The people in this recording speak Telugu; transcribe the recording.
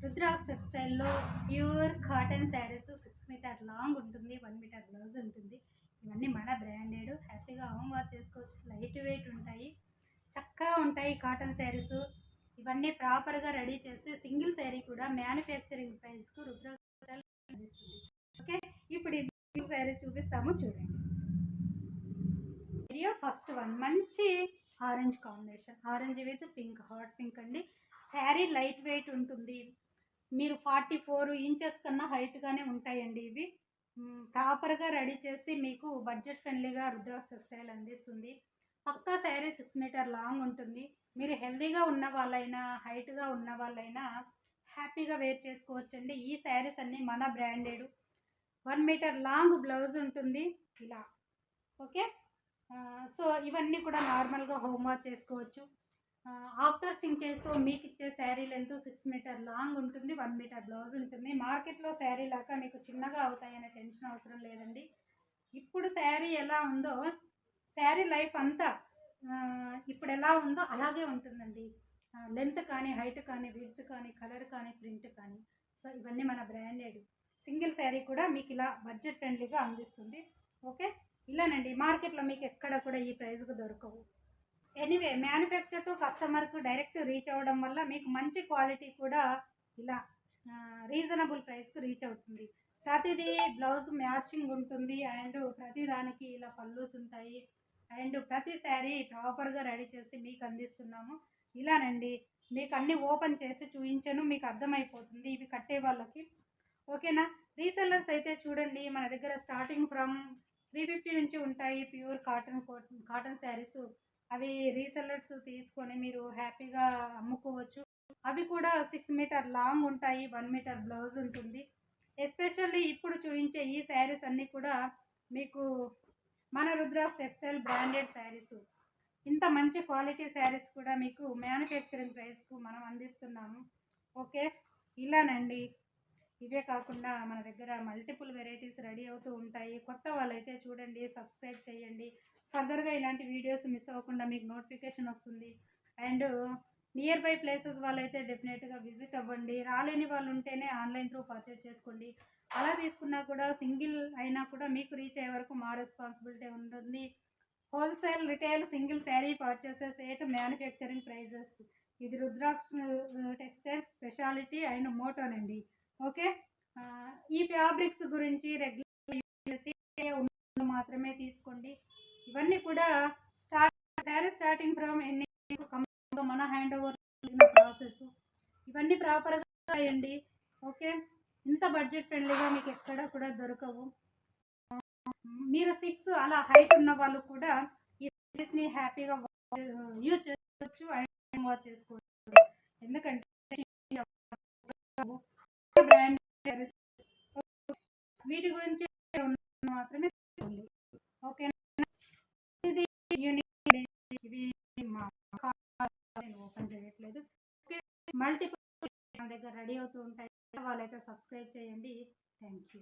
రుద్రాక్ష టెక్స్టైల్లో pure cotton saris 6 metre long ఉంటుంది, 1 మీటర్ బ్లౌజ్ ఉంటుంది. ఇవన్నీ మన బ్రాండెడ్, హ్యాపీగా హోమ్ వాష్ చేసుకోవచ్చు. లైట్ వెయిట్ ఉంటాయి, చక్కగా ఉంటాయి కాటన్ శారీస్. ఇవన్నీ ప్రాపర్గా రెడీ చేసి సింగిల్ శారీ కూడా మ్యానుఫ్యాక్చరింగ్ ప్రైస్కు రుద్రాక్ష అందిస్తుంది. ఓకే, ఇప్పుడు ఈ శారీస్ చూపిస్తాము చూడండి. ఫస్ట్ వన్ మంచి orange combination, orange with pink, hot pink అండి. శారీ లైట్ వెయిట్ ఉంటుంది. మీరు 44 ఇంచెస్ కన్నా హైట్గానే ఉంటాయండి. ఇవి ప్రాపర్గా రెడీ చేసి మీకు బడ్జెట్ ఫ్రెండ్లీగా రుద్రాక్ష టెక్స్టైల్ అందిస్తుంది. పక్కా శారీ 6 మీటర్ లాంగ్ ఉంటుంది. మీరు హెల్దీగా ఉన్న వాళ్ళైనా హైట్గా ఉన్న వాళ్ళైనా హ్యాపీగా వేర్ చేసుకోవచ్చండి. ఈ శారీస్ అన్నీ మన బ్రాండెడ్. 1 మీటర్ లాంగ్ బ్లౌజ్ ఉంటుంది ఇలా. ఓకే, సో ఇవన్నీ కూడా నార్మల్గా హోమ్ వాష్ చేసుకోవచ్చు. ఆఫ్టర్ సింకేజ్తో మీకు ఇచ్చే శారీ లెంత్ 6 మీటర్ లాంగ్ ఉంటుంది, 1 మీటర్ బ్లౌజ్ ఉంటుంది. మార్కెట్లో శారీ లాగా మీకు చిన్నగా అవుతాయనే టెన్షన్ అవసరం లేదండి. ఇప్పుడు శారీ ఎలా ఉందో, శారీ లైఫ్ అంతా ఇప్పుడు ఎలా ఉందో అలాగే ఉంటుందండి. లెంత్ కానీ, హైట్ కానీ, విడ్త్ కానీ, కలర్ కానీ, ప్రింట్ కానీ. సో ఇవన్నీ మన బ్రాండెడ్. సింగిల్ శారీ కూడా మీకు ఇలా బడ్జెట్ ఫ్రెండ్లీగా అందిస్తుంది. ఓకే, ఇలానండి. మార్కెట్లో మీకు ఎక్కడ కూడా ఈ ప్రైస్కు దొరకవు. ఎనీవే, మ్యానుఫ్యాక్చర్తో కస్టమర్కు డైరెక్ట్ రీచ్ అవ్వడం వల్ల మీకు మంచి క్వాలిటీ కూడా ఇలా రీజనబుల్ ప్రైస్కు రీచ్ అవుతుంది. ప్రతిదీ బ్లౌజ్ మ్యాచింగ్ ఉంటుంది, అండ్ ప్రతి దానికి ఇలా పల్లూస్ ఉంటాయి, అండ్ ప్రతి శారీ ప్రాపర్గా రెడీ చేసి మీకు అందిస్తున్నాము. ఇలానండి, మీకు అన్నీ ఓపెన్ చేసి చూపించాను, మీకు అర్థమైపోతుంది ఇవి కట్టే వాళ్ళకి. ఓకేనా. రీసెల్లర్స్ అయితే చూడండి, మన దగ్గర స్టార్టింగ్ ఫ్రమ్ 350 నుంచి ఉంటాయి ప్యూర్ కాటన్ శారీస్. అవి రీసెల్లర్స్ తీసుకొని మీరు హ్యాపీగా అమ్ముకోవచ్చు. అవి కూడా 6 మీటర్ లాంగ్ ఉంటాయి, 1 మీటర్ బ్లౌజ్ ఉంటుంది. ఎస్పెషల్లీ ఇప్పుడు చూపించే ఈ శారీస్ అన్నీ కూడా మీకు మన రుద్రాక్ష టెక్స్టైల్ బ్రాండెడ్ శారీస్. ఇంత మంచి క్వాలిటీ శారీస్ కూడా మీకు మ్యానుఫ్యాక్చరింగ్ ప్రైస్కు మనం అందిస్తున్నాము. ఓకే, ఇలానండి. ఇవే కాకుండా మన దగ్గర మల్టిపుల్ వెరైటీస్ రెడీ అవుతూ ఉంటాయి. కొత్త వాళ్ళైతే చూడండి, సబ్స్క్రైబ్ చేయండి. ఫర్దర్గా ఇలాంటి వీడియోస్ మిస్ అవ్వకుండా మీకు నోటిఫికేషన్ వస్తుంది. అండ్ నియర్ బై ప్లేసెస్ వాళ్ళైతే డెఫినెట్గా విజిట్ అవ్వండి. రాలేని వాళ్ళు ఉంటేనే ఆన్లైన్ త్రూ పర్చేజ్ చేసుకోండి. అలా తీసుకున్నా కూడా సింగిల్ అయినా కూడా మీకు రీచ్ అయ్యే వరకు మా రెస్పాన్సిబిలిటీ ఉంటుంది. Wholesale, retail, single sari purchases at manufacturing prices. ఇది రుద్రాక్ష టెక్స్టైల్ స్పెషాలిటీ అండ్ మోటోనండి. ఓకే, ఈ ఫ్యాబ్రిక్స్ గురించి రెగ్యులర్ మాత్రమే తీసుకోండి. ఇవన్నీ కూడా శారీ స్టార్టింగ్ ఫ్రమ్ ఎన్ని మన హ్యాండ్ ఓవర్ ప్రాసెస్, ఇవన్నీ ప్రాపర్గా ఉంటాయండి. ఓకే, ఇంత బడ్జెట్ ఫ్రెండ్లీగా మీకు ఎక్కడ కూడా దొరకవు. మీరు 6 అలా హైట్ ఉన్న వాళ్ళు కూడా ఈ శారీస్ని హ్యాపీగా యూజ్ చేసుకోవచ్చు అండ్ వాష్ చేసుకోవచ్చు. ఎందుకంటే బ్రాండ్ వీటి గురించి మాత్రమే తీసుకోండి. ఓకే, ఇది ఇవి ఓపెన్ చేయట్లేదు. ఓకే, మల్టిపుల్ మన దగ్గర రెడీ అవుతూ ఉంటాయి. వాళ్ళైతే సబ్స్క్రైబ్ చేయండి. Thank you.